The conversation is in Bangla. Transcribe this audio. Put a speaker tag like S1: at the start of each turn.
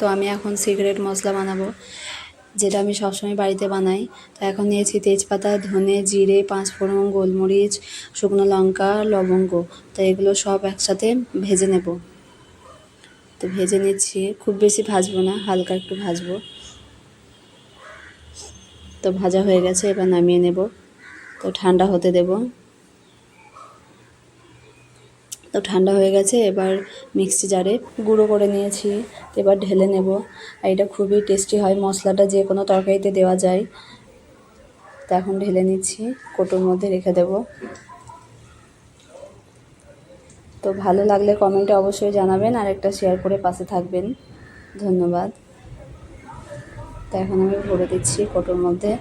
S1: তো আমি এখন সিক্রেট মশলা বানাবো, যেটা আমি সবসময় বাড়িতে বানাই। তো এখন নিয়েছি তেজপাতা, ধনে, জিরে, পাঁচফোড়ন, গোলমরিচ, শুকনো লঙ্কা, লবঙ্গ। তো এগুলো সব একসাথে ভেজে নেব। তো ভেজে নিচ্ছি, খুব বেশি ভাজবো না, হালকা একটু ভাজবো। তো ভাজা হয়ে গেছে, এবার নামিয়ে নেব। তো ঠান্ডা হতে দেব। তো ঠান্ডা হয়ে গেছে, এবার মিক্সি জারে গুঁড়ো করে নিয়েছি। তো এবার ঢেলে নেব। আর এটা খুবই টেস্টি হয়, মশলাটা যে কোনো তরকারিতে দেওয়া যায়। তো এখন ঢেলে নিচ্ছি, কৌটোর মধ্যে রেখে দেব। তো ভালো লাগলে কমেন্টে অবশ্যই জানাবেন, আর একটা শেয়ার করে পাশে থাকবেন। ধন্যবাদ। তো এখন আমি ভরে দিচ্ছি কৌটোর মধ্যে।